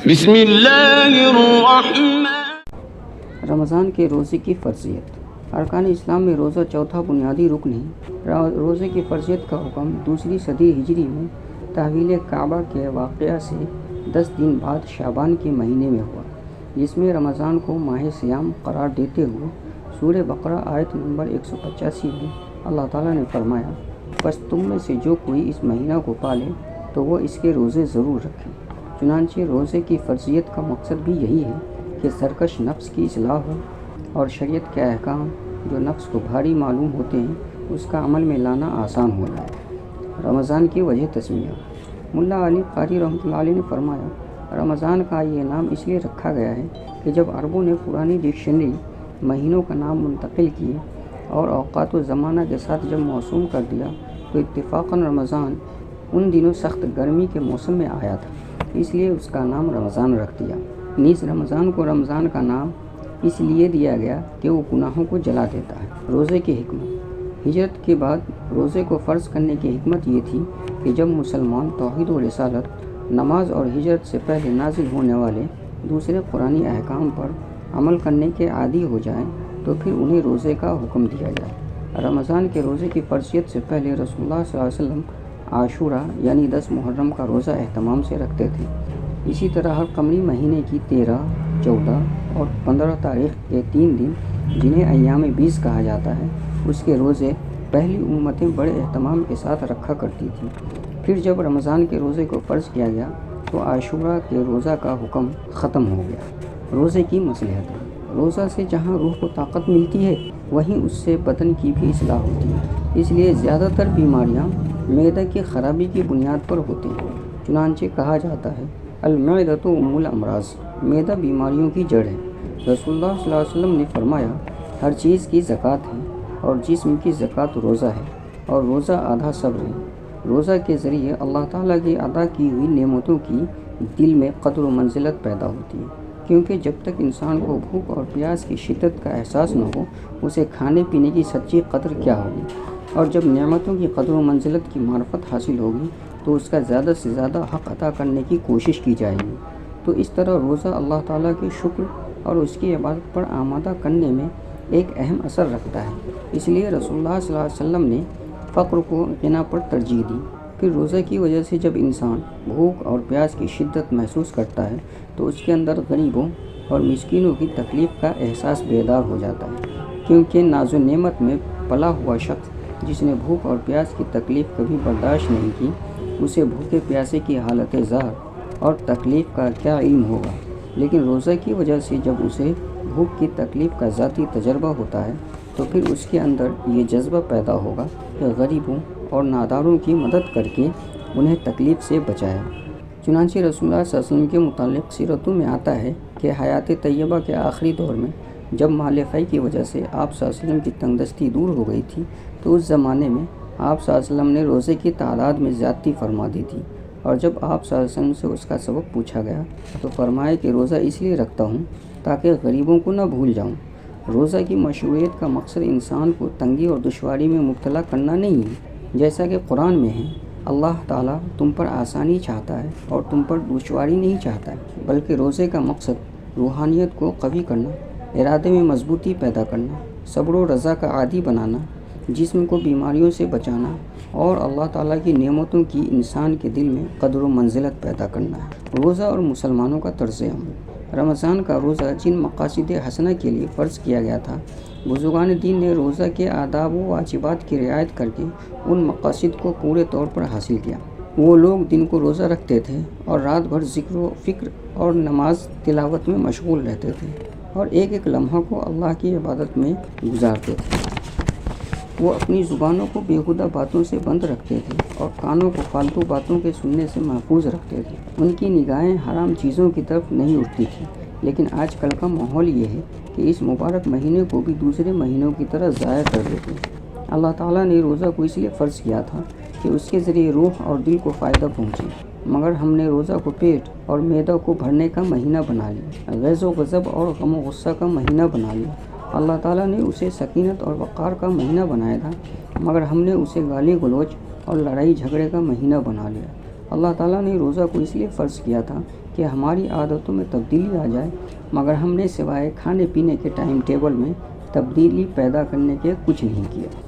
بسم اللہ الرحمن۔ رمضان کے روزے کی فرضیت۔ ارکان اسلام میں روزہ چوتھا بنیادی رکن ہے۔ روزے کی فرضیت کا حکم دوسری صدی ہجری میں تحویل کعبہ کے واقعہ سے 10 دن بعد شعبان کے مہینے میں ہوا، جس میں رمضان کو ماہ صیام قرار دیتے ہوئے سورہ بقرہ آیت نمبر 185 میں اللہ تعالیٰ نے فرمایا، بس تم میں سے جو کوئی اس مہینہ کو پالے تو وہ اس کے روزے ضرور رکھے۔ چنانچہ روزے کی فرضیت کا مقصد بھی یہی ہے کہ سرکش نفس کی اصلاح ہو اور شریعت کے احکام جو نفس کو بھاری معلوم ہوتے ہیں اس کا عمل میں لانا آسان ہو جائے۔ رمضان کی وجہ تسمیہ۔ ملا علی قاری رحمۃ اللہ علیہ نے فرمایا، رمضان کا یہ نام اس لیے رکھا گیا ہے کہ جب عربوں نے پرانی ڈکشنری مہینوں کا نام منتقل کیے اور اوقات و زمانہ کے ساتھ جب موسوم کر دیا تو اتفاقاً رمضان ان دنوں سخت گرمی کے موسم میں آیا تھا، اس لیے اس کا نام رمضان رکھ دیا۔ نیز رمضان کو رمضان کا نام اس لیے دیا گیا کہ وہ گناہوں کو جلا دیتا ہے۔ روزے کی حکمت۔ ہجرت کے بعد روزے کو فرض کرنے کی حکمت یہ تھی کہ جب مسلمان توحید و رسالت، نماز اور ہجرت سے پہلے نازل ہونے والے دوسرے قرآنی احکام پر عمل کرنے کے عادی ہو جائیں تو پھر انہیں روزے کا حکم دیا جائے۔ رمضان کے روزے کی فرضیت سے پہلے رسول اللہ صلی اللہ علیہ وسلم عاشورہ یعنی 10 محرم کا روزہ اہتمام سے رکھتے تھے۔ اسی طرح ہر قمری مہینے کی 13، 14 اور 15 تاریخ کے 3 دن جنہیں ایام 20 کہا جاتا ہے، اس کے روزے پہلی امتیں بڑے اہتمام کے ساتھ رکھا کرتی تھیں۔ پھر جب رمضان کے روزے کو فرض کیا گیا تو عاشورہ کے روزہ کا حکم ختم ہو گیا۔ روزے کی مصلحت۔ روزہ سے جہاں روح کو طاقت ملتی ہے وہیں اس سے بدن کی بھی اصلاح ہوتی ہے، اس لیے زیادہ تر بیماریاں معدہ کی خرابی کی بنیاد پر ہوتی ہیں۔ چنانچہ کہا جاتا ہے، المعدۃ ام الامراض، معدہ بیماریوں کی جڑ ہے۔ رسول اللہ صلی اللہ علیہ وسلم نے فرمایا، ہر چیز کی زکوٰۃ ہے اور جسم کی زکوٰۃ روزہ ہے، اور روزہ آدھا صبر ہے۔ روزہ کے ذریعے اللہ تعالیٰ کی عطا کی ہوئی نعمتوں کی دل میں قدر و منزلت پیدا ہوتی ہے، کیونکہ جب تک انسان کو بھوک اور پیاس کی شدت کا احساس نہ ہو اسے کھانے پینے کی سچی قدر کیا ہوگی، اور جب نعمتوں کی قدر و منزلت کی معرفت حاصل ہوگی تو اس کا زیادہ سے زیادہ حق ادا کرنے کی کوشش کی جائے گی۔ تو اس طرح روزہ اللہ تعالیٰ کے شکر اور اس کی عبادت پر آمادہ کرنے میں ایک اہم اثر رکھتا ہے۔ اس لیے رسول اللہ صلی اللہ علیہ وسلم نے فقر کو غنا پر ترجیح دی۔ پھر روزہ کی وجہ سے جب انسان بھوک اور پیاس کی شدت محسوس کرتا ہے تو اس کے اندر غریبوں اور مسکینوں کی تکلیف کا احساس بیدار ہو جاتا ہے، کیونکہ ناز و نعمت میں پلا ہوا شخص جس نے بھوک اور پیاس کی تکلیف کبھی برداشت نہیں کی، اسے بھوکے پیاسے کی حالت ظاہر اور تکلیف کا کیا علم ہوگا۔ لیکن روزہ کی وجہ سے جب اسے بھوک کی تکلیف کا ذاتی تجربہ ہوتا ہے تو پھر اس کے اندر یہ جذبہ پیدا ہوگا کہ غریبوں اور ناداروں کی مدد کر کے انہیں تکلیف سے بچائے۔ چنانچہ رسول اللہ صلی اللہ علیہ وسلم کے متعلق سیرتوں میں آتا ہے کہ حیات طیبہ کے آخری دور میں جب مال فی کی وجہ سے آپ صلی اللہ علیہ وسلم کی تنگدستی دور ہو گئی تھی تو اس زمانے میں آپ صلی اللہ علیہ وسلم نے روزے کی تعداد میں زیادتی فرما دی تھی، اور جب آپ صلی اللہ علیہ وسلم سے اس کا سبب پوچھا گیا تو فرمایا کہ روزہ اس لیے رکھتا ہوں تاکہ غریبوں کو نہ بھول جاؤں۔ روزہ کی مشروعیت کا مقصد انسان کو تنگی اور دشواری میں مبتلا کرنا نہیں ہے، جیسا کہ قرآن میں ہے، اللہ تعالیٰ تم پر آسانی چاہتا ہے اور تم پر دشواری نہیں چاہتا ہے، بلکہ روزے کا مقصد روحانیت کو قوی کرنا، ارادے میں مضبوطی پیدا کرنا، صبر و رضا کا عادی بنانا، جسم کو بیماریوں سے بچانا اور اللہ تعالیٰ کی نعمتوں کی انسان کے دل میں قدر و منزلت پیدا کرنا ہے۔ روزہ اور مسلمانوں کا طرز عمل۔ رمضان کا روزہ جن مقاصد حسنہ کے لیے فرض کیا گیا تھا، بزرگان دین نے روزہ کے آداب و واجبات کی رعایت کر کے ان مقاصد کو پورے طور پر حاصل کیا۔ وہ لوگ دن کو روزہ رکھتے تھے اور رات بھر ذکر و فکر اور نماز تلاوت میں مشغول رہتے تھے اور ایک ایک لمحہ کو اللہ کی عبادت میں گزارتے تھے۔ وہ اپنی زبانوں کو بیہودہ باتوں سے بند رکھتے تھے اور کانوں کو فالتو باتوں کے سننے سے محفوظ رکھتے تھے۔ ان کی نگاہیں حرام چیزوں کی طرف نہیں اٹھتی تھیں۔ لیکن آج کل کا ماحول یہ ہے کہ اس مبارک مہینے کو بھی دوسرے مہینوں کی طرح ضائع کر دیتے ہیں۔ اللہ تعالیٰ نے روزہ کو اس لیے فرض کیا تھا کہ اس کے ذریعے روح اور دل کو فائدہ پہنچے، مگر ہم نے روزہ کو پیٹ اور معدہ کو بھرنے کا مہینہ بنا لیا، غیظ و غضب اور غم و غصہ کا مہینہ بنا لیا۔ اللہ تعالیٰ نے اسے سکینت اور وقار کا مہینہ بنایا تھا، مگر ہم نے اسے گالی گلوچ اور لڑائی جھگڑے کا مہینہ بنا لیا۔ اللہ تعالیٰ نے روزہ کو اس لیے فرض کیا تھا کہ ہماری عادتوں میں تبدیلی آ جائے، مگر ہم نے سوائے کھانے پینے کے ٹائم ٹیبل میں تبدیلی پیدا کرنے کے کچھ نہیں کیا۔